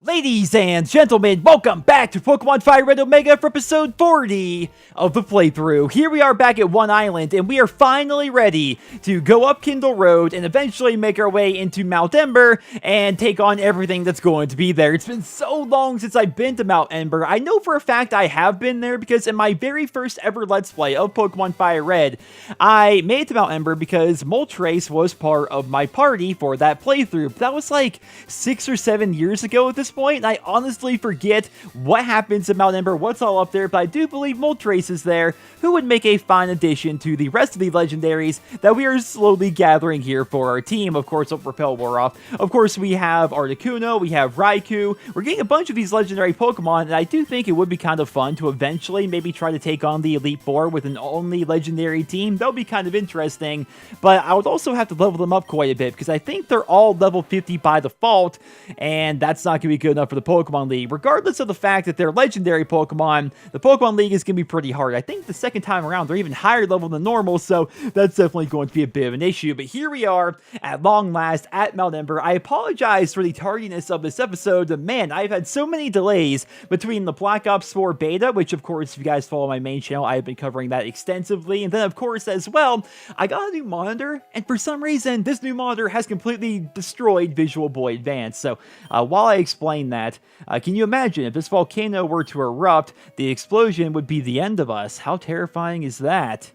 Ladies and gentlemen, welcome back to Pokemon Fire Red Omega for episode 40 of the playthrough. Here we are back at One Island, and we are finally ready to go up Kindle Road and eventually make our way into Mount Ember and take on everything that's going to be there. It's been so long since I've been to Mount Ember. I know for a fact I have been there because in my very first ever Let's Play of Pokemon Fire Red, I made it to Mount Ember because Moltres was part of my party for that playthrough. That was like 6 or 7 years ago at this point, and I honestly forget what happens at Mount Ember, what's all up there, but I do believe Moltres is there, who would make a fine addition to the rest of the legendaries that we are slowly gathering here for our team. Of course, Repel wore off. Of course, we have Articuno, we have Raikou. We're getting a bunch of these legendary Pokemon, and I do think it would be kind of fun to eventually maybe try to take on the Elite Four with an only legendary team. That would be kind of interesting, but I would also have to level them up quite a bit because I think they're all level 50 by default, and that's not going to be good enough for the Pokemon League. Regardless of the fact that they're legendary Pokemon, the Pokemon League is going to be pretty hard. I think the second time around, they're even higher level than normal, so that's definitely going to be a bit of an issue. But here we are, at long last, at Mount Ember. I apologize for the tardiness of this episode, but man, I've had so many delays between the Black Ops 4 beta, which of course, if you guys follow my main channel, I've been covering that extensively, and then of course, as well, I got a new monitor, and for some reason, this new monitor has completely destroyed Visual Boy Advance. So, while I explain that, can you imagine if this volcano were to erupt, the explosion would be the end of us? How terrifying is that?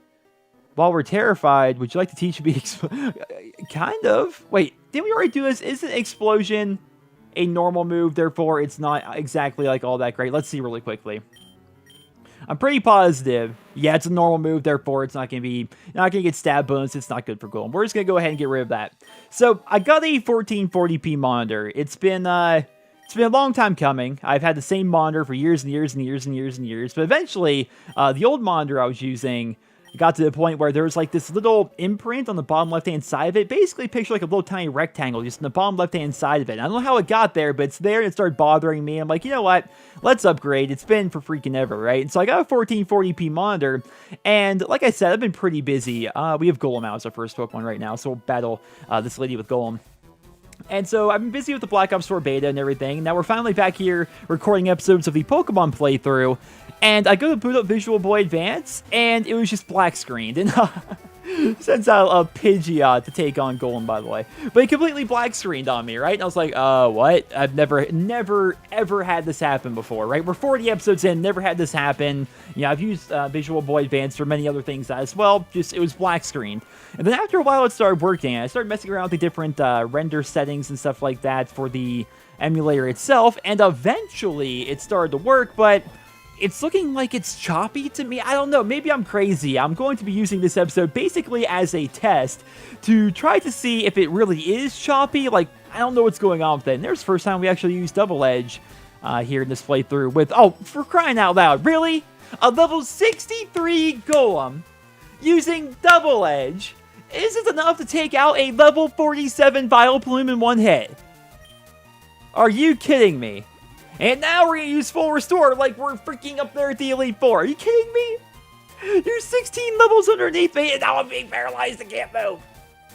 While we're terrified, would you like to teach me? Kind of. Wait, didn't we already do this? Isn't explosion a normal move? Therefore, it's not exactly like all that great. Let's see really quickly. I'm pretty positive. Yeah, it's a normal move. Therefore, it's not going to get stab bonus. It's not good for Golem. We're just going to go ahead and get rid of that. So I got a 1440p monitor. It's been a long time coming. I've had the same monitor for years and years and years and years and years. But eventually, the old monitor I was using got to the point where there was like this little imprint on the bottom left-hand side of it. Basically, picture like a little tiny rectangle just in the bottom left-hand side of it. I don't know how it got there, but it's there and it started bothering me. I'm like, you know what? Let's upgrade. It's been for freaking ever, right? And so I got a 1440p monitor, and like I said, I've been pretty busy. We have Golem out as our first Pokemon right now, so we'll battle this lady with Golem. And so I've been busy with the Black Ops 4 beta and everything. Now we're finally back here recording episodes of the Pokemon playthrough. And I go to boot up Visual Boy Advance, and it was just black screened. And sends out a Pidgeot to take on Golem, by the way. But it completely black screened on me, right? And I was like, what? I've never, ever had this happen before, right? We're 40 episodes in, never had this happen. Yeah, I've used Visual Boy Advance for many other things as well. Just, it was black screened. And then after a while, it started working. I started messing around with the different render settings and stuff like that for the emulator itself. And eventually, it started to work, but it's looking like it's choppy to me. I don't know. Maybe I'm crazy. I'm going to be using this episode basically as a test to try to see if it really is choppy. Like, I don't know what's going on with it. And there's the first time we actually used Double Edge here in this playthrough with, oh, for crying out loud, really? A level 63 Golem using Double Edge isn't enough to take out a level 47 Vileplume in one hit. Are you kidding me? And now we're going to use Full Restore like we're freaking up there at the Elite Four. Are you kidding me? You're 16 levels underneath me, and now I'm being paralyzed and can't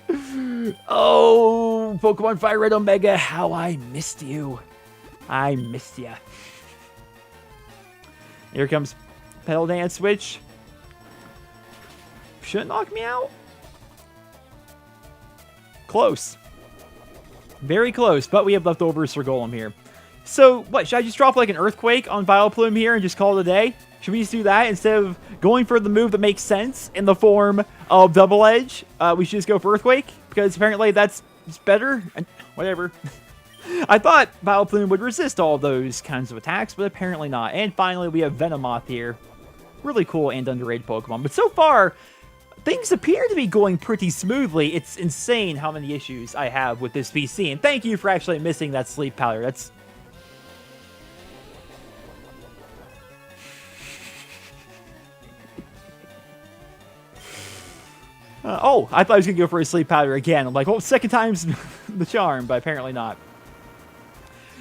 move. Oh, Pokemon Fire Red Omega, how I missed you. I missed ya. Here comes Pedal Dance Switch. Shouldn't knock me out. Close. Very close, but we have leftovers for Golem here. So, what, should I just drop like an Earthquake on Vileplume here and just call it a day? Should we just do that instead of going for the move that makes sense in the form of Double Edge? We should just go for Earthquake, because apparently that's better. Whatever. I thought Vileplume would resist all those kinds of attacks, but apparently not. And finally, we have Venomoth here. Really cool and underrated Pokemon. But so far, things appear to be going pretty smoothly. It's insane how many issues I have with this PC. And thank you for actually missing that sleep powder. That's... oh, I thought I was going to go for a sleep powder again. I'm like, well, second time's the charm, but apparently not.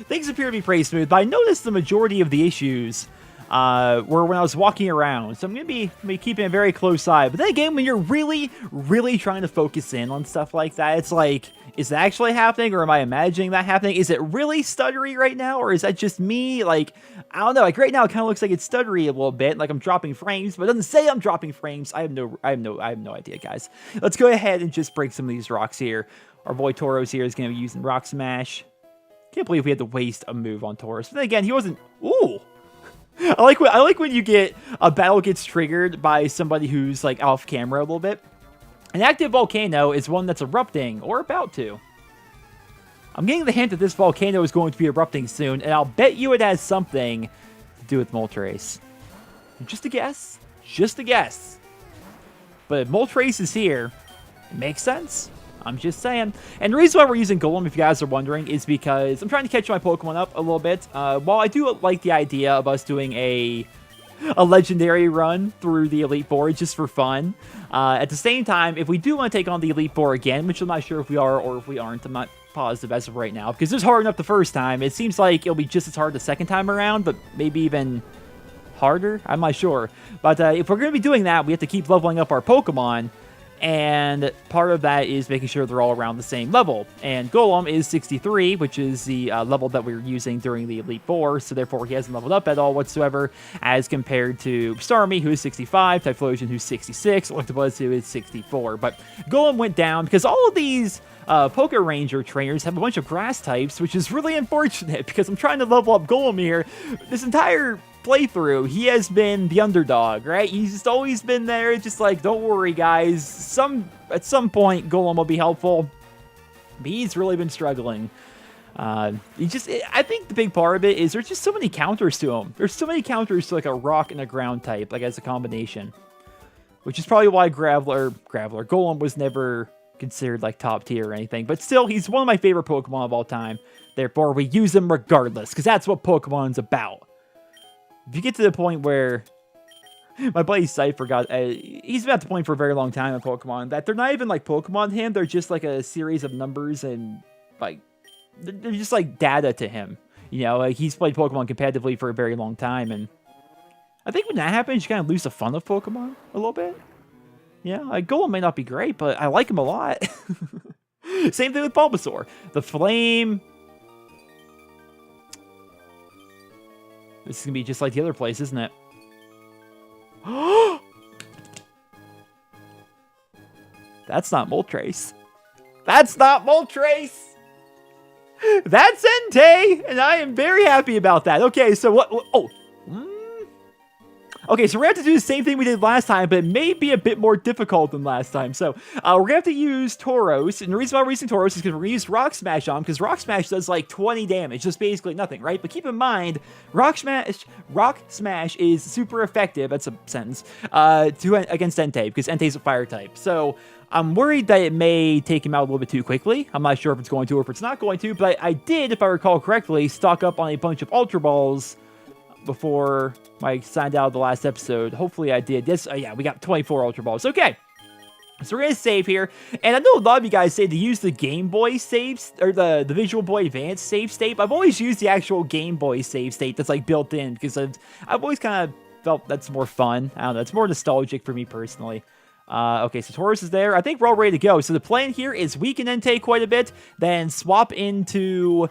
Things appear to be pretty smooth, but I noticed the majority of the issues were when I was walking around. So I'm going to be keeping a very close eye. But then again, when you're really, really trying to focus in on stuff like that, it's like, is that actually happening, or am I imagining that happening? Is it really stuttery right now, or is that just me? Like, I don't know. Like right now, it kind of looks like it's stuttery a little bit, like I'm dropping frames, but it doesn't say I'm dropping frames. I have no idea, guys. Let's go ahead and just break some of these rocks here. Our boy Tauros here is going to be using Rock Smash. Can't believe we had to waste a move on Tauros. But then again, he wasn't. Ooh. I like when you get a battle gets triggered by somebody who's like off camera a little bit. An active volcano is one that's erupting, or about to. I'm getting the hint that this volcano is going to be erupting soon, and I'll bet you it has something to do with Moltres. Just a guess. Just a guess. But if Moltres is here, it makes sense. I'm just saying. And the reason why we're using Golem, if you guys are wondering, is because I'm trying to catch my Pokemon up a little bit. While I do like the idea of us doing a legendary run through the Elite Four just for fun. At the same time, if we do want to take on the Elite Four again, which I'm not sure if we are or if we aren't, I'm not positive as of right now, because it was hard enough the first time. It seems like it'll be just as hard the second time around, but maybe even harder? I'm not sure. But if we're going to be doing that, we have to keep leveling up our Pokemon. And part of that is making sure they're all around the same level. And Golem is 63, which is the level that we were using during the Elite Four, so therefore he hasn't leveled up at all whatsoever, as compared to Starmie, who is 65, Typhlosion, who's 66, Electabuzz, who is 64. But Golem went down because all of these Poke Ranger trainers have a bunch of grass types, which is really unfortunate because I'm trying to level up Golem here. This entire playthrough, he has been the underdog, right? He's just always been there, just like, don't worry, guys. At some point, Golem will be helpful. But he's really been struggling. I think the big part of it is there's just so many counters to him. There's so many counters to like a rock and a ground type, like as a combination. Which is probably why Golem was never considered like top tier or anything. But still, he's one of my favorite Pokemon of all time. Therefore, we use him regardless, because that's what Pokemon's about. If you get to the point where my buddy Cypher he's been at the point for a very long time in Pokemon that they're not even like Pokemon to him, they're just like a series of numbers and like, they're just like data to him. You know, like he's played Pokemon competitively for a very long time, and I think when that happens, you kind of lose the fun of Pokemon a little bit. Yeah, like Golem may not be great, but I like him a lot. Same thing with Bulbasaur. The Flame. This is going to be just like the other place, isn't it? That's not Moltres. That's not Moltres! That's Entei! And I am very happy about that. Okay, so what... Oh. Okay, so we're going to have to do the same thing we did last time, but it may be a bit more difficult than last time. So, we're going to have to use Tauros, and the reason why we're using Tauros is because we're going to use Rock Smash on him, because Rock Smash does like 20 damage, just basically nothing, right? But keep in mind, Rock Smash is super effective, that's a sentence, against Entei, because Entei's a fire type. So, I'm worried that it may take him out a little bit too quickly. I'm not sure if it's going to or if it's not going to, but I did, if I recall correctly, stock up on a bunch of Ultra Balls before I signed out of the last episode. Hopefully I did. Yes, yeah, we got 24 Ultra Balls. Okay. So we're going to save here. And I know a lot of you guys say to use the Game Boy saves, or the Visual Boy Advance save state. I've always used the actual Game Boy save state that's like built in, because I've always kind of felt that's more fun. I don't know. It's more nostalgic for me personally. Okay, so Tauros is there. I think we're all ready to go. So the plan here is weaken Entei quite a bit, then swap into...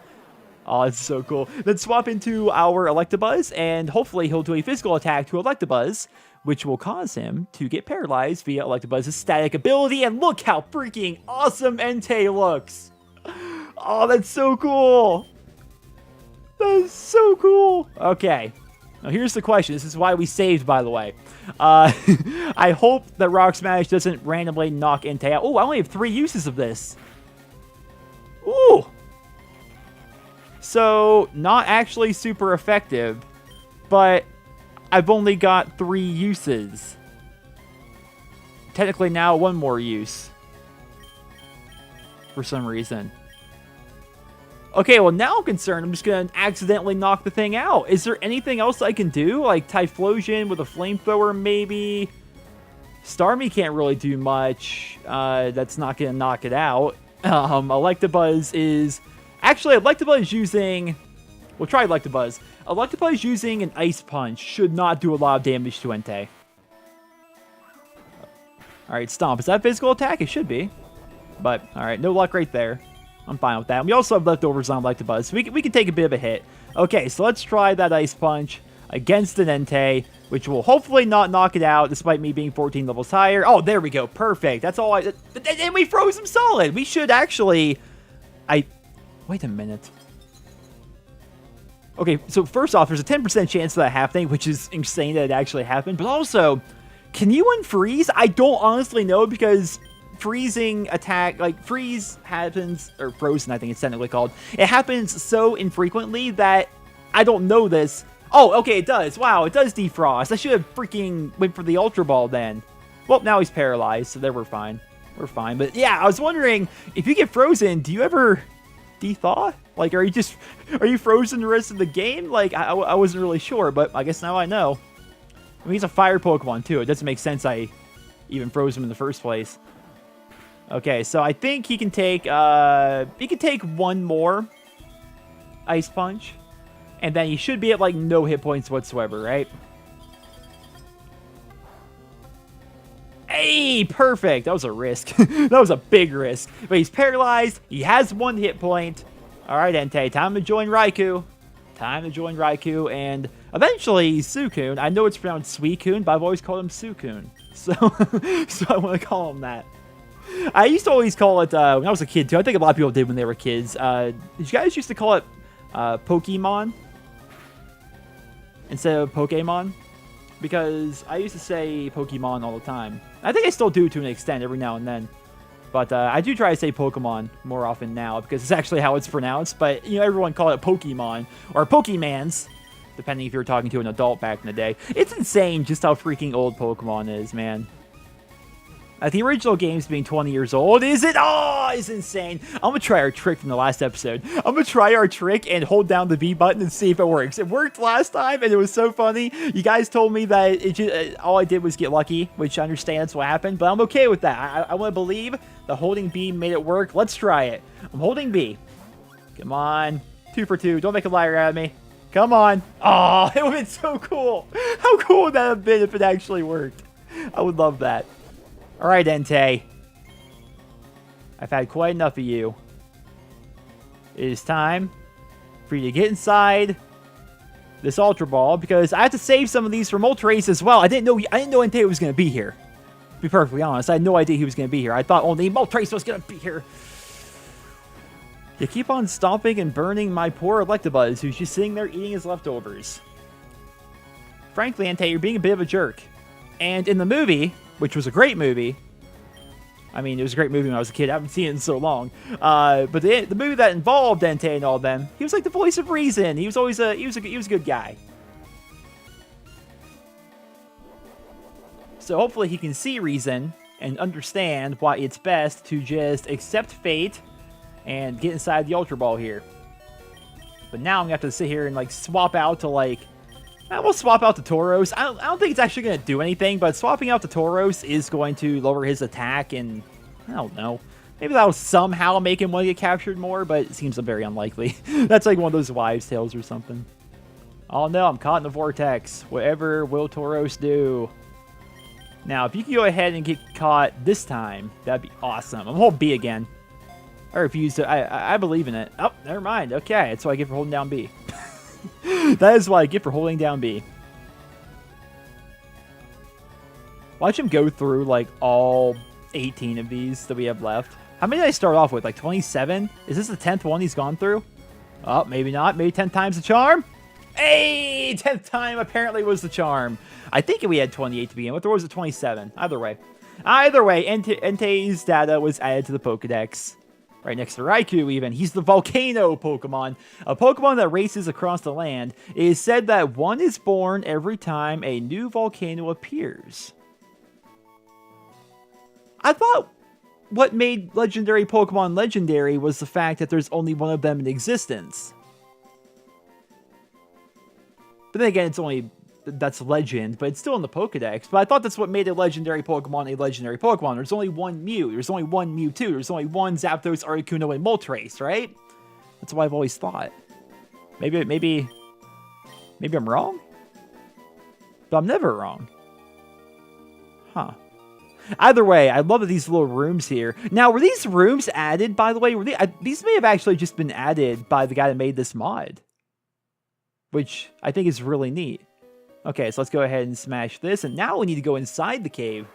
Oh, it's so cool. Then swap into our Electabuzz, and hopefully he'll do a physical attack to Electabuzz, which will cause him to get paralyzed via Electabuzz's static ability. And look how freaking awesome Entei looks. Oh, that's so cool. That's so cool. Okay. Now here's the question. This is why we saved, by the way. I hope that Rock Smash doesn't randomly knock Entei out. Oh, I only have 3 uses of this. Ooh. So, not actually super effective, but I've only got 3 uses. Technically now 1 more use. For some reason. Okay, well now I'm concerned. I'm just going to accidentally knock the thing out. Is there anything else I can do? Like Typhlosion with a flamethrower maybe? Starmie can't really do much. That's not going to knock it out. Electabuzz is... Actually, Electabuzz is using... We'll try Electabuzz. Electabuzz using an Ice Punch should not do a lot of damage to Entei. Alright, Stomp. Is that a physical attack? It should be. But, alright, no luck right there. I'm fine with that. And we also have leftovers on Electabuzz, so we can take a bit of a hit. Okay, so let's try that Ice Punch against an Entei, which will hopefully not knock it out, despite me being 14 levels higher. Oh, there we go. Perfect. That's all I... And we froze him solid. We should actually... Wait a minute. Okay, so first off, there's a 10% chance of that happening, which is insane that it actually happened. But also, can you unfreeze? I don't honestly know, because freezing attack, like, freeze happens, or frozen, I think it's technically called. It happens so infrequently that I don't know this. Oh, okay, it does. Wow, it does defrost. I should have freaking went for the Ultra Ball then. Well, now he's paralyzed, so there we're fine. We're fine. But yeah, I was wondering, if you get frozen, do you ever de-thaw? Like, are you frozen the rest of the game? Like, I wasn't really sure, but I guess now I know. I mean, he's a fire Pokemon, too. It doesn't make sense I even froze him in the first place. Okay, so I think he can take one more Ice Punch. And then he should be at, like, no hit points whatsoever, right? Hey, perfect. That was a risk. That was a big risk. But he's paralyzed. He has 1 hit point. All right, Entei, time to join Raikou. Time to join Raikou, and eventually Suicune. I know it's pronounced Suicune, but I've always called him Suicune. So, so I want to call him that. I used to always call it, when I was a kid, too. I think a lot of people did when they were kids. Did you guys used to call it Pokemon instead of Pokemon? Because I used to say Pokemon all the time. I think I still do to an extent every now and then. But I do try to say Pokemon more often now, because it's actually how it's pronounced. But, you know, everyone called it Pokemon, or Pokemans, depending if you were talking to an adult back in the day. It's insane just how freaking old Pokemon is, man. The original games being 20 years old, is it? Oh, it's insane. I'm going to try our trick from the last episode. I'm going to try our trick and hold down the B button and see if it works. It worked last time, and it was so funny. You guys told me that it just, all I did was get lucky, which I understand that's what happened, but I'm okay with that. I want to believe the holding B made it work. Let's try it. I'm holding B. Come on. 2 for 2. Don't make a liar out of me. Come on. Oh, it would have been so cool. How cool would that have been if it actually worked? I would love that. Alright, Entei. I've had quite enough of you. It is time for you to get inside this Ultra Ball, because I have to save some of these for Moltres as well. I didn't know Entei was going to be here. To be perfectly honest, I had no idea he was going to be here. I thought only Moltres was going to be here. You keep on stomping and burning my poor Electabuzz, who's just sitting there eating his leftovers. Frankly, Entei, you're being a bit of a jerk. And in the movie, which was a great movie. I mean, it was a great movie when I was a kid. I haven't seen it in so long. But the movie that involved Entei and all them, he was like the voice of reason. He was always he was a good guy. So hopefully he can see reason and understand why it's best to just accept fate and get inside the Ultra Ball here. But now I'm gonna have to sit here and like swap out to like. I will swap out to Tauros. I don't think it's actually going to do anything, but swapping out to Tauros is going to lower his attack, and I don't know. Maybe that'll somehow make him want to get captured more, but it seems very unlikely. That's like one of those wives' tales or something. Oh no, I'm caught in the vortex. Whatever will Tauros do? Now, if you can go ahead and get caught this time, that'd be awesome. I'm holding B again. I refuse to. I believe in it. Oh, never mind. Okay, that's what I get for holding down B. That is what I get for holding down B. Watch him go through, like, all 18 of these that we have left. How many did I start off with? Like, 27? Is this the 10th one he's gone through? Oh, maybe not. Maybe 10 times the charm? Hey! 10th time apparently was the charm. I think we had 28 to begin with, or was it 27? Either way. Either way, Entei's data was added to the Pokedex. Right next to Raikou, even. He's the Volcano Pokemon. A Pokemon that races across the land. It is said that one is born every time a new volcano appears. I thought what made legendary Pokemon legendary was the fact that there's only one of them in existence. But then again, it's only... that's legend, but it's still in the Pokedex. But I thought that's what made a legendary Pokemon a legendary Pokemon. There's only one Mew. There's only one Mewtwo. There's only one Zapdos, Articuno, and Moltres, right? That's what I've always thought. Maybe I'm wrong? But I'm never wrong. Huh. Either way, I love these little rooms here. Now, were these rooms added, by the way? These may have actually just been added by the guy that made this mod, which I think is really neat. Okay, so let's go ahead and smash this, and now we need to go inside the cave.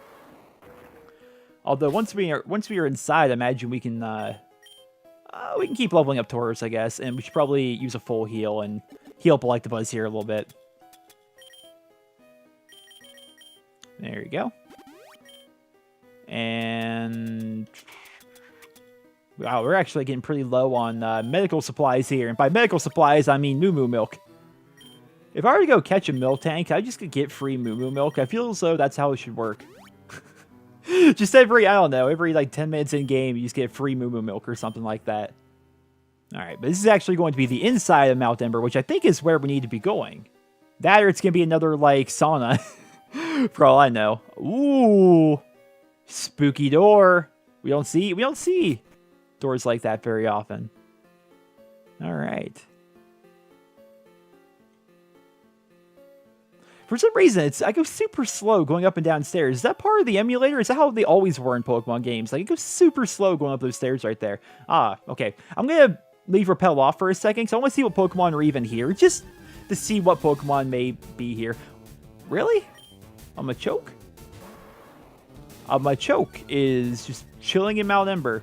Although once we are inside, I imagine we can keep leveling up towards, I guess, and we should probably use a full heal and heal up like the buzz here a little bit. There you go. And wow, we're actually getting pretty low on medical supplies here. And by medical supplies, I mean moo milk. If I were to go catch a milk tank, I just could get free moo milk. I feel as though that's how it should work. Just every, I don't know, every like 10 minutes in game, you just get free moo milk or something like that. All right, but this is actually going to be the inside of Mount Ember, which I think is where we need to be going. That or it's going to be another like sauna, for all I know. Ooh. Spooky door. We don't see doors like that very often. All right. For some reason, I go super slow going up and down stairs. Is that part of the emulator? Is that how they always were in Pokemon games? Like, it goes super slow going up those stairs right there. Ah, okay. I'm going to leave Repel off for a second, because I want to see what Pokemon are even here, just to see what Pokemon may be here. Really? A Machoke? A Machoke is just chilling in Mount Ember.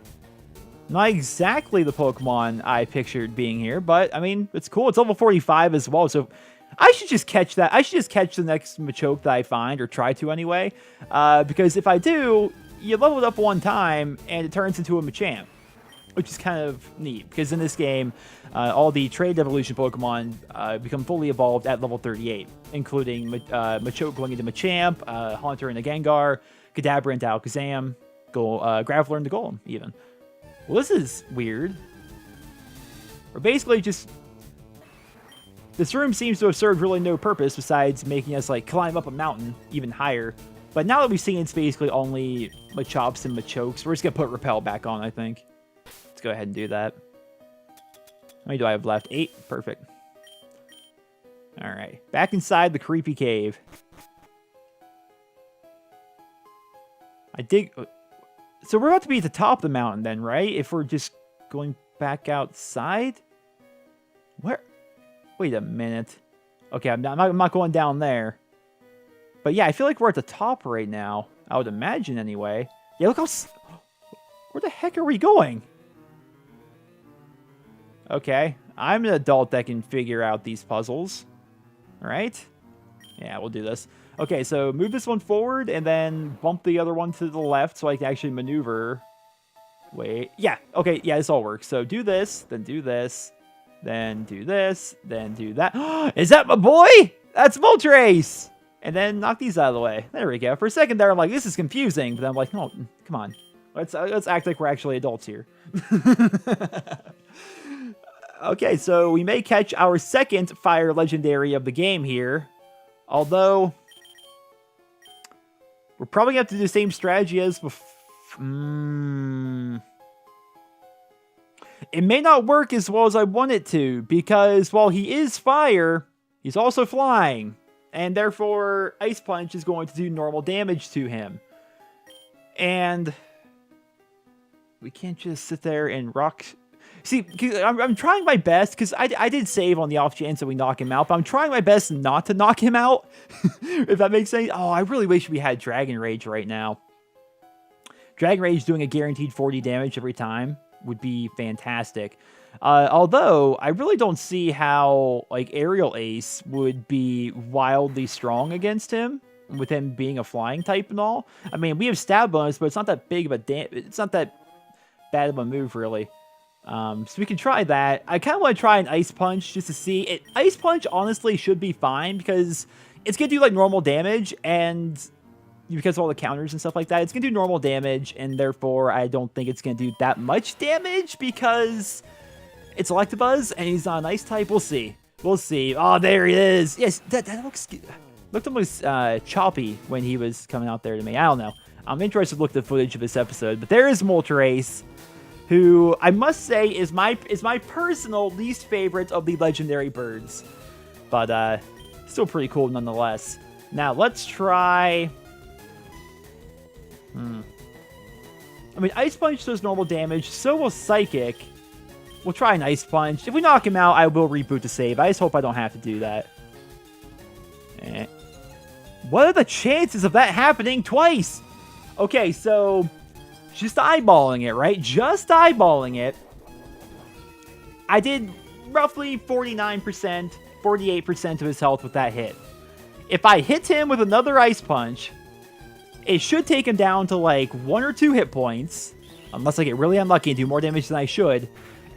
Not exactly the Pokemon I pictured being here, but, I mean, it's cool. It's level 45 as well, so I should just catch that. I should just catch the next Machoke that I find, or try to anyway, because if I do, you level it up one time, and it turns into a Machamp, which is kind of neat, because in this game, all the Trade Evolution Pokemon become fully evolved at level 38, including Machoke going into Machamp, Haunter into Gengar, Kadabra into Alakazam, Graveler into Golem, even. Well, this is weird. Or basically just... This room seems to have served really no purpose besides making us, like, climb up a mountain even higher. But now that we've seen it's basically only Machops and Machokes, we're just going to put Repel back on, I think. Let's go ahead and do that. How many do I have left? 8? Perfect. Alright. Back inside the creepy cave. So we're about to be at the top of the mountain then, right? If we're just going back outside? Where? Wait a minute. Okay, I'm not going down there. But yeah, I feel like we're at the top right now. I would imagine anyway. Yeah, look how... Where the heck are we going? Okay, I'm an adult that can figure out these puzzles. Alright? Yeah, we'll do this. Okay, so move this one forward and then bump the other one to the left so I can actually maneuver. Wait. Yeah, okay, yeah, this all works. So do this, then do this, then do this, then do that. Is that my boy? That's Moltres! And then knock these out of the way. There we go. For a second there, I'm like, this is confusing. But then I'm like, no, come on. Let's act like we're actually adults here. Okay, so we may catch our second Fire Legendary of the game here. Although... we're probably going to have to do the same strategy as before. It may not work as well as I want it to, because while he is fire, he's also flying. And therefore, Ice Punch is going to do normal damage to him. And we can't just sit there and rock... See, I'm trying my best, because I did save on the off chance that we knock him out, but I'm trying my best not to knock him out, if that makes sense. Oh, I really wish we had Dragon Rage right now. Dragon Rage doing a guaranteed 40 damage every time would be fantastic. Although, I really don't see how, like, Aerial Ace would be wildly strong against him, with him being a flying type and all. I mean, we have stab bonus, but it's not that big of a it's not that bad of a move, really. So we can try that. I kind of want to try an Ice Punch just to see it. Ice Punch honestly should be fine because it's going to do like normal damage, and because of all the counters and stuff like that, it's going to do normal damage, and therefore I don't think it's going to do that much damage because it's Electabuzz and he's not an Ice type. We'll see. We'll see. Oh, there he is. Yes, that looked almost choppy when he was coming out there to me. I don't know. I'm interested to look at the footage of this episode, but there is Moltres. who I must say is my personal least favorite of the legendary birds. But still pretty cool nonetheless. Now let's try... I mean, Ice Punch does normal damage, so will Psychic. We'll try an Ice Punch. If we knock him out, I will reboot the save. I just hope I don't have to do that. What are the chances of that happening twice? Okay, so just eyeballing it, right? Just eyeballing it. I did roughly 49%, 48% of his health with that hit. If I hit him with another Ice Punch, it should take him down to like 1 or 2 hit points. Unless I get really unlucky and do more damage than I should.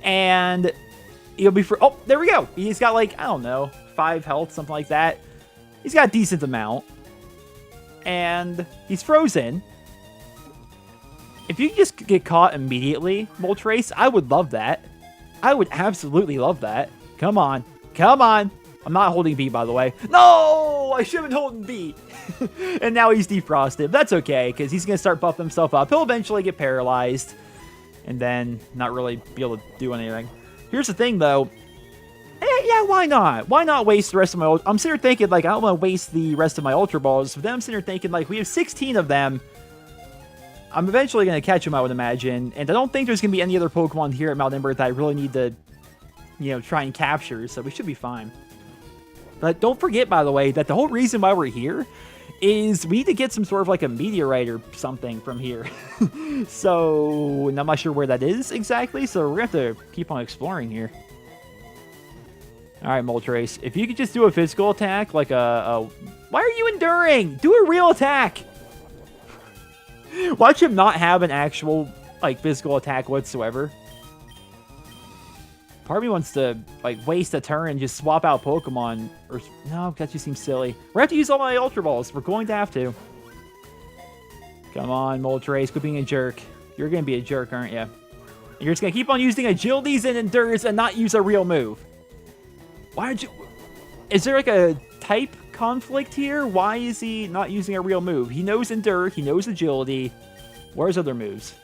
And he'll be for... Oh, there we go. He's got like, I don't know, 5 health, something like that. He's got a decent amount. And he's frozen. If you just get caught immediately, Moltres, I would love that. I would absolutely love that. Come on. Come on. I'm not holding B, by the way. No! I should have been holding B. And now he's defrosted. That's okay, because he's going to start buffing himself up. He'll eventually get paralyzed. And then not really be able to do anything. Here's the thing, though. Yeah, why not? Why not waste the rest of my... I'm sitting here thinking, like, I don't want to waste the rest of my Ultra Balls. But then I'm sitting here thinking, like, we have 16 of them. I'm eventually going to catch them, I would imagine. And I don't think there's going to be any other Pokemon here at Mount Ember that I really need to, you know, try and capture. So we should be fine. But don't forget, by the way, that the whole reason why we're here is we need to get some sort of like a meteorite or something from here. So, and I'm not sure where that is exactly. So we're going to have to keep on exploring here. Alright, Moltres. If you could just do a physical attack, like a... Why are you enduring? Do a real attack! Watch him not have an actual, like, physical attack whatsoever. Part of me wants to, like, waste a turn and just swap out Pokemon. Or, no, that just seems silly. We're going to have to use all my Ultra Balls. We're going to have to. Come on, Moltres. Quit being a jerk. You're going to be a jerk, aren't you? You're just going to keep on using Agilities and Endures and not use a real move. Why did you... Is there, like, a type conflict here? Why is he not using a real move? He knows Endure. He knows Agility. Where's other moves?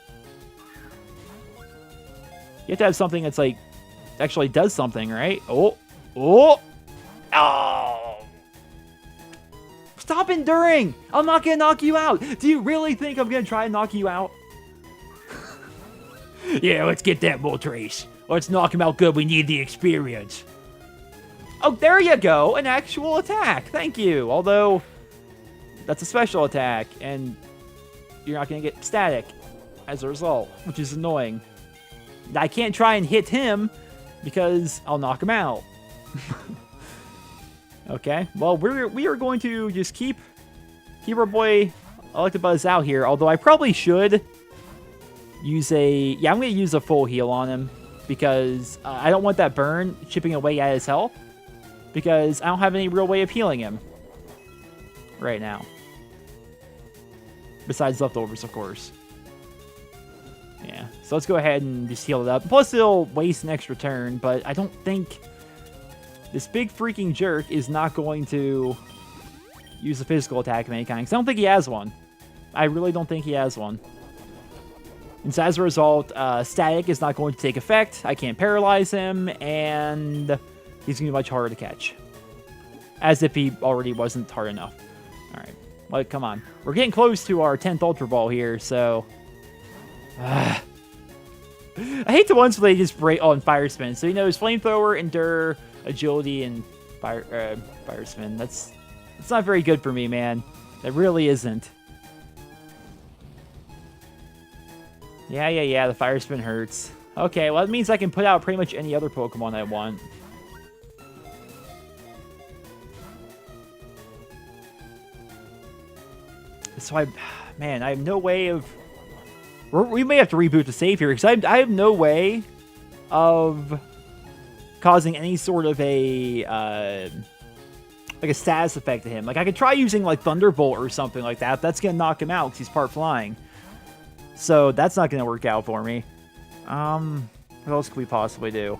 You have to have something that's, like, actually does something, right? Oh. Oh. Oh. Stop enduring. I'm not going to knock you out. Do you really think I'm going to try and knock you out? Yeah, let's get that Moltres. Let's knock him out good. We need the experience. Oh, there you go. An actual attack. Thank you. Although, that's a special attack. And you're not going to get static as a result, which is annoying. I can't try and hit him because I'll knock him out. Okay. Well, we are going to just keep our boy Electabuzz out here. Although I probably should use a... Yeah, I'm going to use a full heal on him. Because I don't want that burn chipping away at his health. Because I don't have any real way of healing him right now. Besides leftovers, of course. Yeah, so let's go ahead and just heal it up. Plus, it'll waste an extra turn, but I don't think this big freaking jerk is not going to use a physical attack of any kind. Because I don't think he has one. I really don't think he has one. And so as a result, static is not going to take effect. I can't paralyze him, and he's going to be much harder to catch. As if he already wasn't hard enough. Alright. Well, come on. We're getting close to our 10th Ultra Ball here, so... I hate the ones where they just break on Fire Spin. So, you know, his Flamethrower, Endure, Agility, and Fire Spin. That's not very good for me, man. That really isn't. Yeah, the Fire Spin hurts. Okay, well, that means I can put out pretty much any other Pokemon I want. So I have no way of... We may have to reboot the save here, because I have no way of causing any sort of a like a status effect to him. Like, I could try using, like, Thunderbolt or something like that. That's going to knock him out, because he's part flying. So, that's not going to work out for me. What else could we possibly do?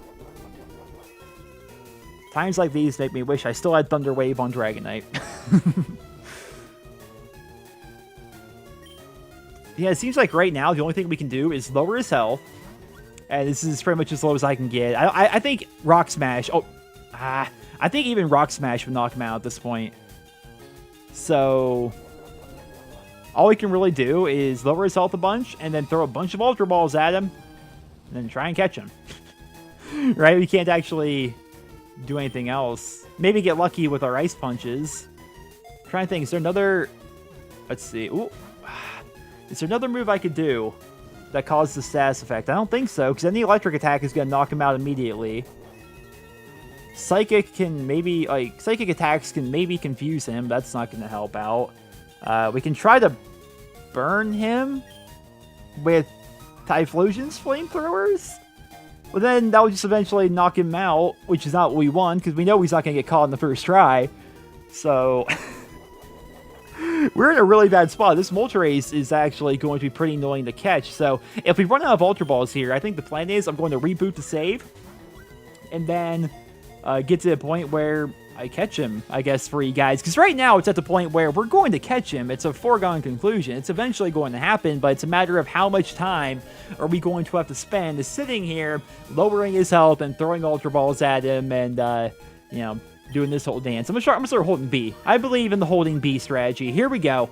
Times like these make me wish I still had Thunder Wave on Dragonite. Yeah, it seems like right now the only thing we can do is lower his health And this is pretty much as low as I can get. I think Rock Smash... Oh, I think even Rock Smash would knock him out at this point. So... all we can really do is lower his health a bunch, and then throw a bunch of Ultra Balls at him, and then try and catch him. Right? We can't actually do anything else. Maybe get lucky with our Ice Punches. I'm trying to think, is there another... let's see. Ooh. Is there another move I could do that causes the status effect? I don't think so, because then the Electric Attack is going to knock him out immediately. Psychic can maybe... like, Psychic Attacks can maybe confuse him. That's not going to help out. We can try to burn him with Typhlosion's Flamethrowers. But then that would just eventually knock him out, which is not what we want, because we know he's not going to get caught in the first try. So... we're in a really bad spot. This Moltres is actually going to be pretty annoying to catch. So if we run out of Ultra Balls here, I think the plan is I'm going to reboot the save. And then get to the point where I catch him, I guess, for you guys. Because right now it's at the point where we're going to catch him. It's a foregone conclusion. It's eventually going to happen, but it's a matter of how much time are we going to have to spend sitting here, lowering his health and throwing Ultra Balls at him and, you know, doing this whole dance. I'm gonna start holding B. I believe in the holding B strategy. Here we go.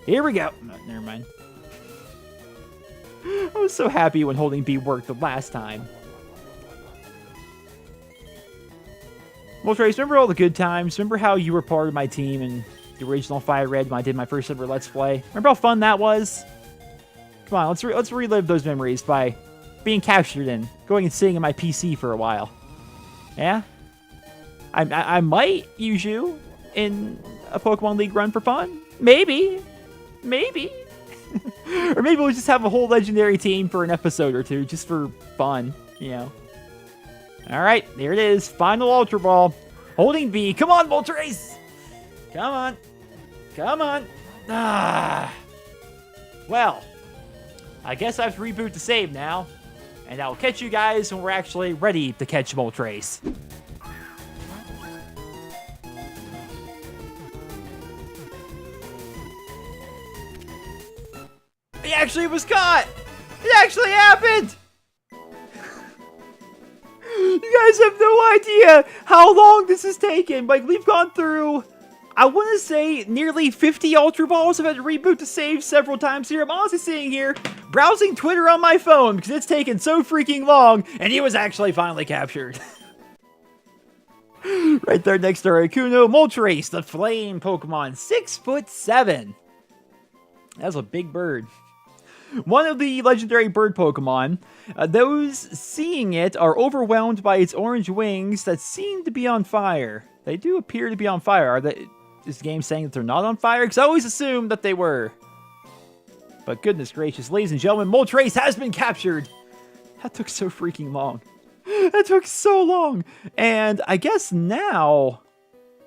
Here we go. No, never mind. I was so happy when holding B worked the last time. Moltres, remember all the good times? Remember how you were part of my team in the original Fire Red when I did my first ever Let's Play? Remember how fun that was? Come on, let's relive those memories by being captured and going and sitting in my PC for a while. Yeah? I might use you in a Pokemon League run for fun. Maybe. Maybe. Or maybe we'll just have a whole legendary team for an episode or two, just for fun, you know. Alright, there it is. Final Ultra Ball. Holding B. Come on, Moltres! Come on. Come on. Ah. Well, I guess I have to reboot the save now. And I'll catch you guys when we're actually ready to catch Moltres. He actually was caught! It actually happened! You guys have no idea how long this has taken. Like, we've gone through, I want to say, nearly 50 Ultra Balls. I've had to reboot the save several times here. I'm honestly sitting here browsing Twitter on my phone because it's taken so freaking long, and he was actually finally captured. Right there next to Archaeological, Moltres, the flame Pokemon, 6'7". That's a big bird. One of the legendary bird Pokemon. Those seeing it are overwhelmed by its orange wings that seem to be on fire. They do appear to be on fire. Is the game saying that they're not on fire? Because I always assumed that they were. But goodness gracious, ladies and gentlemen, Moltres has been captured. That took so freaking long. That took so long. And I guess now,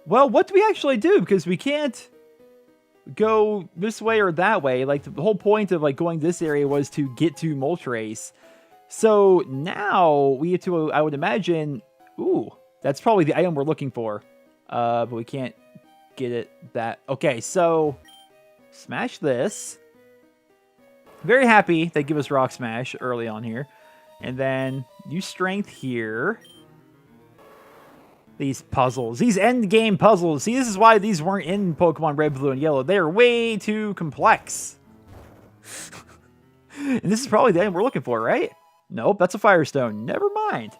well, what do we actually do? Because we can't go this way or that way. Like, the whole point of, like, going this area was to get to Moltres. So now we have to, I would imagine, ooh, that's probably the item we're looking for. But we can't get it that. Okay, so smash this. Very happy they give us Rock Smash early on here. And then use Strength here. These puzzles. These end game puzzles. See, this is why these weren't in Pokemon Red, Blue, and Yellow. They are way too complex. And this is probably the item we're looking for, right? Nope, that's a Firestone. Never mind.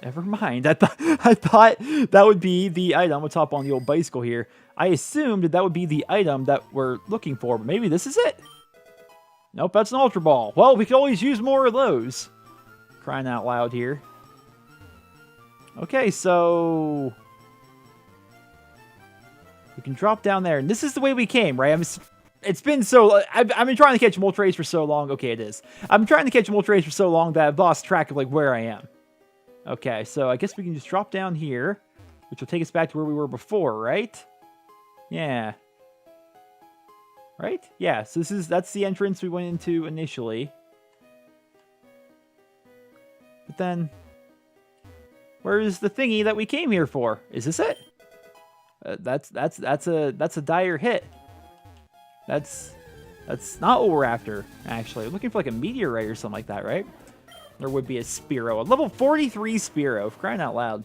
Never mind. I thought that would be the item. Let's hop on the old bicycle here. I assumed that would be the item that we're looking for, but maybe this is it? Nope, that's an Ultra Ball. Well, we could always use more of those. Crying out loud here. Okay, so we can drop down there, and this is the way we came, right? It's been so... I've been trying to catch Moltres for so long. Okay, it is. I'm trying to catch Moltres for so long that I've lost track of, like, where I am. Okay, so I guess we can just drop down here, which will take us back to where we were before, right? Yeah. Right? Yeah, so that's the entrance we went into initially. But then, where's the thingy that we came here for? Is this it? That's a dire hit. That's That's not what we're after, actually. We're looking for like a meteorite or something like that, right? There would be a Spearow. A level 43 Spearow, for crying out loud.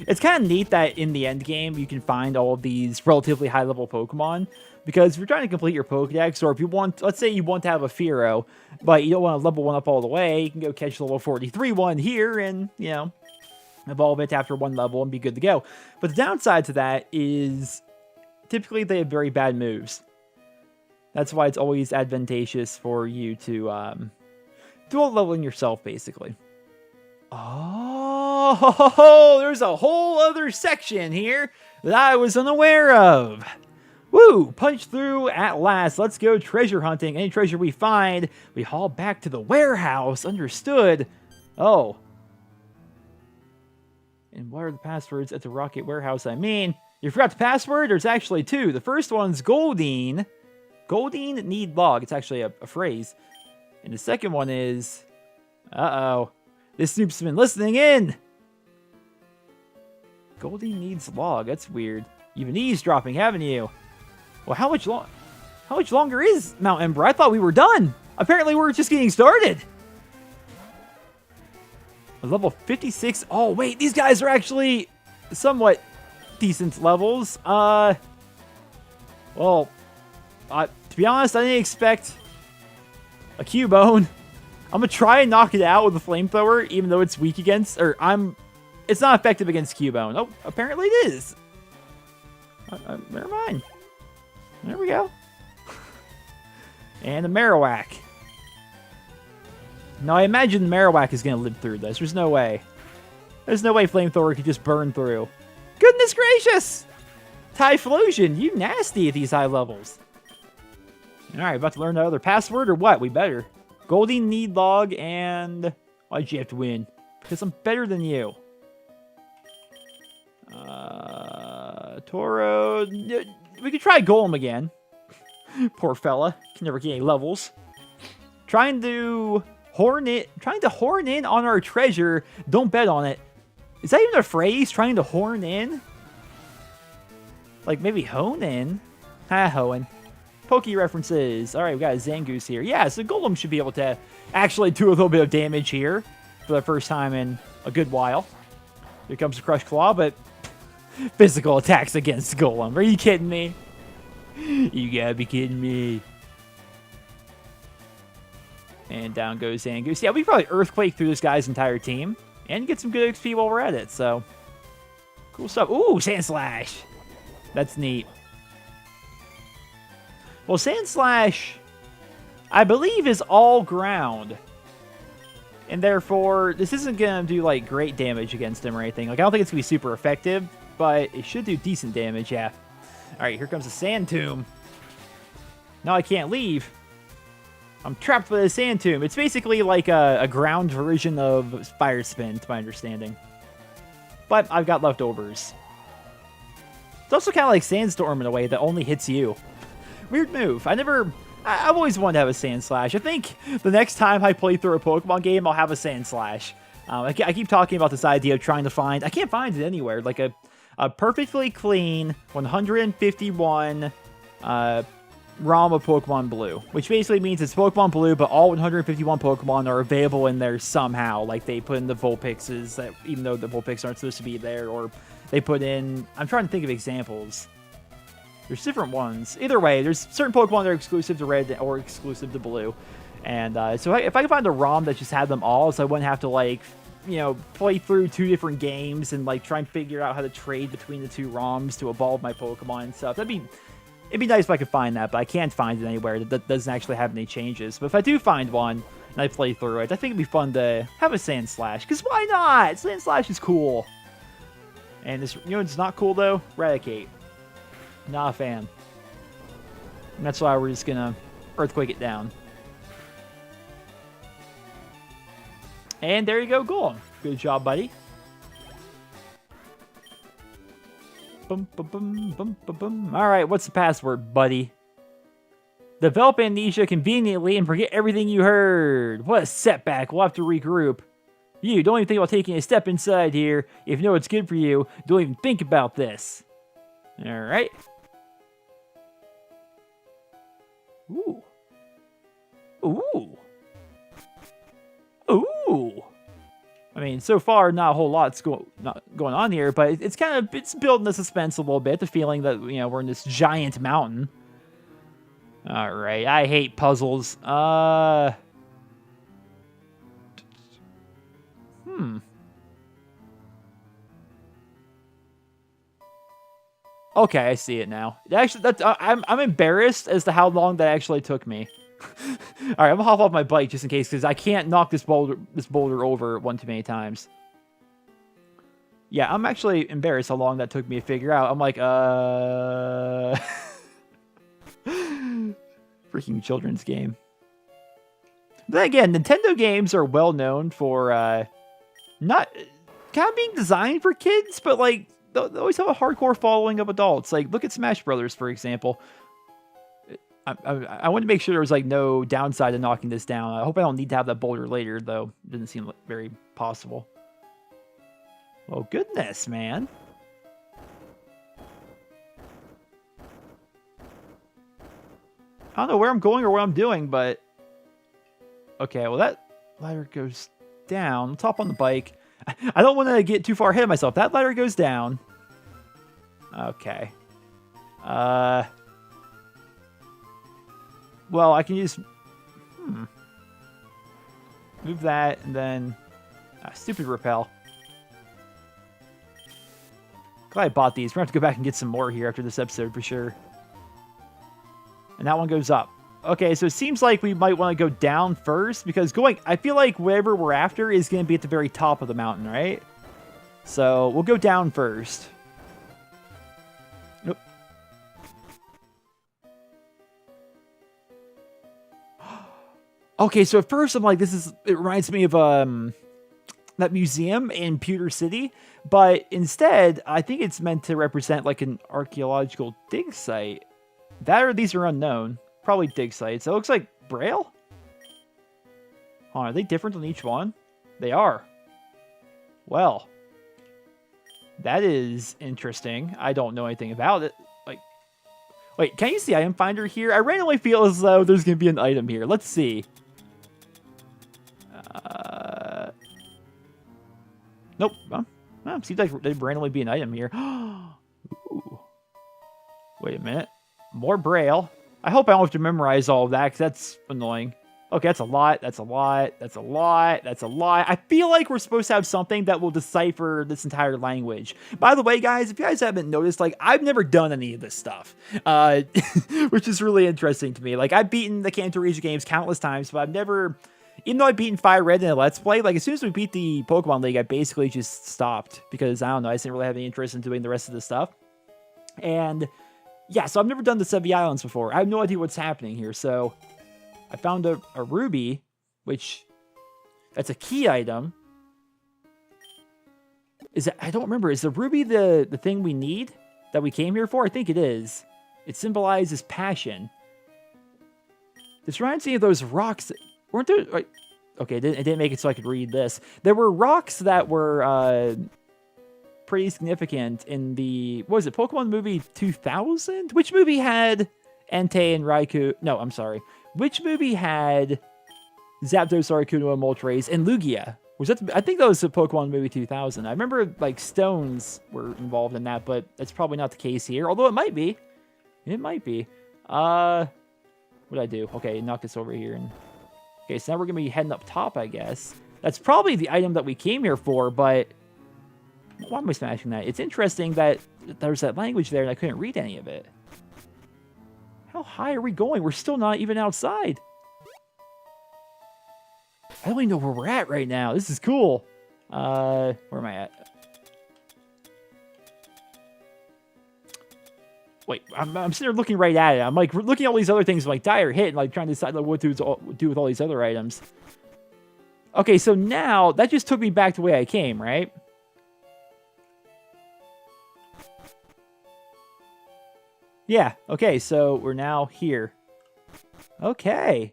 It's kind of neat that in the end game, you can find all of these relatively high-level Pokemon. Because if you're trying to complete your Pokedex, or if you want, let's say you want to have a Fearow, but you don't want to level one up all the way, you can go catch the level 43 one here and, you know, evolve it after one level and be good to go. But the downside to that is typically they have very bad moves. That's why it's always advantageous for you to do all leveling yourself, basically. Oh, there's a whole other section here that I was unaware of. Woo! Punch through at last. Let's go treasure hunting. Any treasure we find, we haul back to the warehouse. Understood. Oh. And what are the passwords at the Rocket Warehouse? I mean, you forgot the password? There's actually two. The first one's Goldeen. Goldeen need log. It's actually a phrase. And the second one is... Uh-oh. This snoop's been listening in. Goldeen needs log. That's weird. You've been eavesdropping, haven't you? Well, how much longer is Mount Ember? I thought we were done. Apparently, we're just getting started. A level 56. Oh, wait. These guys are actually somewhat decent levels. Well, to be honest, I didn't expect a Cubone. I'm going to try and knock it out with a flamethrower, even though it's weak against... it's not effective against Cubone. Oh, apparently it is. Never mind. There we go. And a Marowak. Now, I imagine Marowak is going to live through this. There's no way. There's no way Flamethrower could just burn through. Goodness gracious! Typhlosion, you nasty at these high levels. Alright, about to learn the other password or what? We better. Goldeen need log and... Why'd you have to win? Because I'm better than you. Toro... We could try Golem again. Poor fella. Can never get any levels. Trying to horn in on our treasure. Don't bet on it. Is that even a phrase? Trying to horn in? Like maybe hone in? Ha, hoeing. Poke references. Alright, we got a Zangoose here. Yeah, so Golem should be able to actually do a little bit of damage here for the first time in a good while. Here comes the Crush Claw, but physical attacks against Golem. Are you kidding me? You gotta be kidding me. And down goes Zangoose. Yeah, we probably Earthquake through this guy's entire team and get some good XP while we're at it, so cool stuff. Ooh, Sand Slash. That's neat. Well, Sand Slash, I believe, is all ground. And therefore, this isn't going to do, like, great damage against him or anything. Like, I don't think it's going to be super effective, but it should do decent damage, yeah. Alright, here comes the Sand Tomb. Now I can't leave. I'm trapped by the Sand Tomb. It's basically like a ground version of Fire Spin, to my understanding. But I've got leftovers. It's also kind of like Sandstorm in a way that only hits you. Weird move. I've always wanted to have a Sand Slash. I think the next time I play through a Pokemon game, I'll have a Sand Slash. I keep talking about this idea of trying to find... I can't find it anywhere. Like a perfectly clean 151 ROM of Pokemon Blue. Which basically means it's Pokemon Blue, but all 151 Pokemon are available in there somehow. Like they put in the Vulpixes, that even though the Vulpix aren't supposed to be there. Or they put in... I'm trying to think of examples. There's different ones. Either way, there's certain Pokemon that are exclusive to Red or exclusive to Blue. And so if I could find a ROM that just had them all, so I wouldn't have to, like, you know, play through 2 different games and, like, try and figure out how to trade between the 2 ROMs to evolve my Pokemon and stuff. It'd be nice if I could find that, but I can't find it anywhere that doesn't actually have any changes. But if I do find one and I play through it, I think it'd be fun to have a Sand Slash. Because why not? Sand Slash is cool. And this, you know what's not cool, though? Raticate. Not a fan. And that's why we're just gonna Earthquake it down. And there you go, Golem. Good job, buddy. Boom, boom, boom, boom, boom, boom. Alright, what's the password, buddy? Develop amnesia conveniently and forget everything you heard. What a setback. We'll have to regroup. You, don't even think about taking a step inside here. If you know what's good for you, don't even think about this. Alright. Ooh. Ooh. Ooh. I mean, so far, not a whole lot's not going on here, but it's building the suspense a little bit. The feeling that, you know, we're in this giant mountain. All right, I hate puzzles. Okay, I see it now. Actually, I'm embarrassed as to how long that actually took me. All right, I'm gonna hop off my bike just in case, because I can't knock this boulder over one too many times. Yeah, I'm actually embarrassed how long that took me to figure out. I'm like, freaking children's game. But then again, Nintendo games are well known for not kind of being designed for kids, but like they always have a hardcore following of adults. Like, look at Smash Brothers, for example. I want to make sure there was like no downside to knocking this down. I hope I don't need to have that boulder later, though. It didn't seem very possible. Oh, goodness, man. I don't know where I'm going or what I'm doing, but... Okay, well, that ladder goes down. Let's hop on the bike. I don't want to get too far ahead of myself. That ladder goes down. Okay. Well, I can use... Move that, and then... stupid repel. Glad I bought these. We're going to have to go back and get some more here after this episode, for sure. And that one goes up. Okay, so it seems like we might want to go down first, because I feel like wherever we're after is going to be at the very top of the mountain, right? So, we'll go down first. Nope. Okay, so at first I'm like, it reminds me of that museum in Pewter City, but instead, I think it's meant to represent like an archaeological dig site. That or these are unknown. Probably dig sites. It looks like Braille? Oh, are they different on each one? They are. Well, that is interesting. I don't know anything about it. Like, wait, can you see item finder here? I randomly feel as though there's going to be an item here. Let's see. Nope. Seems like there'd randomly be an item here. Ooh. Wait a minute. More Braille. I hope I don't have to memorize all of that, because that's annoying. Okay, that's a lot. That's a lot. That's a lot. That's a lot. I feel like we're supposed to have something that will decipher this entire language. By the way, guys, if you guys haven't noticed, like, I've never done any of this stuff, which is really interesting to me. Like, I've beaten the Kanto region games countless times, but I've never... Even though I've beaten Fire Red in a Let's Play, like, as soon as we beat the Pokemon League, I basically just stopped. Because, I don't know, I didn't really have any interest in doing the rest of the stuff. And... yeah, so I've never done the Sevi Islands before. I have no idea what's happening here. So I found a ruby, which that's a key item. I don't remember. Is the ruby the thing we need that we came here for? I think it is. It symbolizes passion. This reminds me of those rocks. Weren't there? Like, okay, it didn't make it so I could read this. There were rocks that were... pretty significant in the, what was it, Pokemon movie 2000? Which movie had Entei and Raikou? No, I'm sorry. Which movie had Zapdos, Articuno, and Moltres and Lugia? Was that? I think that was the Pokemon movie 2000. I remember like stones were involved in that, but that's probably not the case here. Although it might be. It might be. What did I do? Okay, knock this over here. Okay, so now we're gonna be heading up top, I guess. That's probably the item that we came here for, but. Why am I smashing that? It's interesting that there's that language there and I couldn't read any of it. How high are we going? We're still not even outside. I don't even know where we're at right now. This is cool. Where am I at? Wait, I'm sitting there looking right at it. I'm like looking at all these other things, like die or hit, and like trying to decide like, what to do with all these other items. Okay, so now that just took me back to the way I came, right? Yeah, okay, so we're now here. Okay.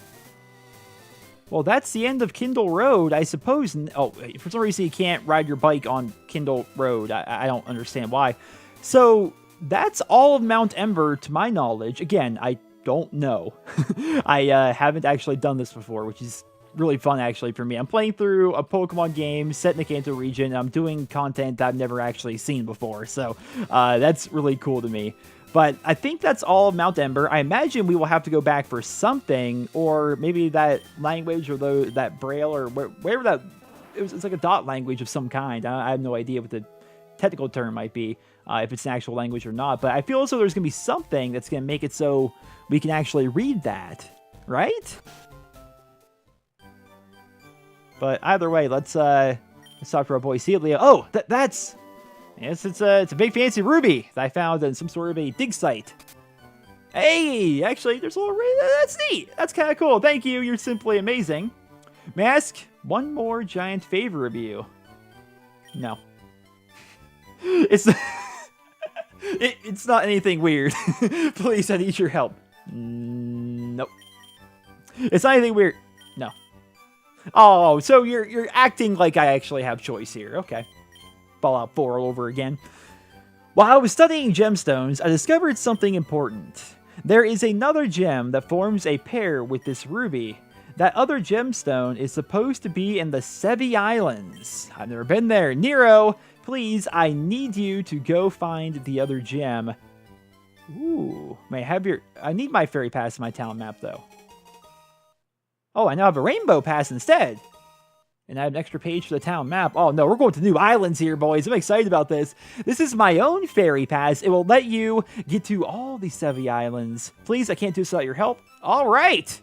Well, that's the end of Kindle Road, I suppose. Oh, for some reason you can't ride your bike on Kindle Road. I don't understand why. So, that's all of Mount Ember, to my knowledge. Again, I don't know. I haven't actually done this before, which is really fun actually for me. I'm playing through a Pokemon game set in the Kanto region, and I'm doing content that I've never actually seen before, so that's really cool to me. But I think that's all of Mount Ember. I imagine we will have to go back for something, or maybe that language, or that Braille, or wherever that... It's like a dot language of some kind. I have no idea what the technical term might be, if it's an actual language or not. But I feel as though there's going to be something that's going to make it so we can actually read that, right? But either way, let's talk to our boy Celia. Oh, that's... Yes, it's a big fancy ruby that I found in some sort of a dig site. Hey, actually, there's a little... That's neat. That's kind of cool. Thank you. You're simply amazing. May I ask one more giant favor of you? No. It's... it's not anything weird. Please, I need your help. Nope. It's not anything weird. No. Oh, so you're acting like I actually have choice here. Okay. Fallout 4 all over again. While I was studying gemstones, I discovered something important. There is another gem that forms a pair with this ruby. That other gemstone is supposed to be in the Sevi Islands. I've never been there. Nero, please, I need you to go find the other gem. Ooh, I need my fairy pass in my town map, though. Oh, I now have a rainbow pass instead. And I have an extra page for the town map. Oh, no, we're going to new islands here, boys. I'm excited about this. This is my own fairy pass. It will let you get to all the Sevi Islands. Please, I can't do this without your help. All right.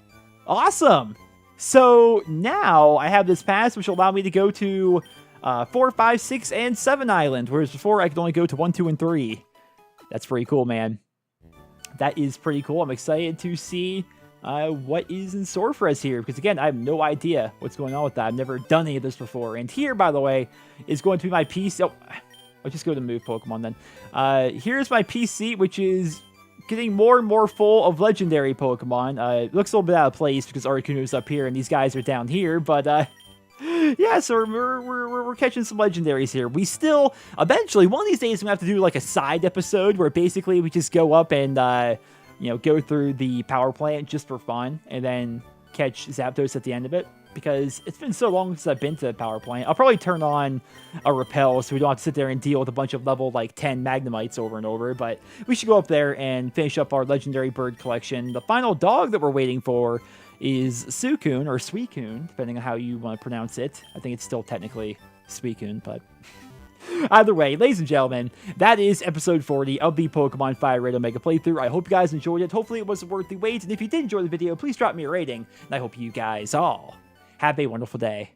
Awesome. So now I have this pass, which will allow me to go to 4, 5, 6, and 7 Island, whereas before I could only go to 1, 2, and 3. That's pretty cool, man. That is pretty cool. I'm excited to see what is in store for us here, because again, I have no idea what's going on with that. I've never done any of this before. And here, by the way, is going to be my PC. Oh, I'll just go to move Pokemon then. Here's my PC, which is getting more and more full of legendary Pokemon. It looks a little bit out of place because Articuno's up here and these guys are down here, but yeah, so we're catching some legendaries here. We still, eventually, one of these days, we have to do like a side episode where basically we just go up and you know, go through the power plant just for fun, and then catch Zapdos at the end of it, because it's been so long since I've been to the power plant. I'll probably turn on a repel so we don't have to sit there and deal with a bunch of level like 10 Magnemites over and over, but we should go up there and finish up our legendary bird collection. The final dog that we're waiting for is Suicune, or Suicune, depending on how you want to pronounce it. I think it's still technically Suicune, but... Either way, ladies and gentlemen, that is episode 40 of the Pokemon Fire Red Omega playthrough. I hope you guys enjoyed it. Hopefully it was worth the wait. And if you did enjoy the video, please drop me a rating. And I hope you guys all have a wonderful day.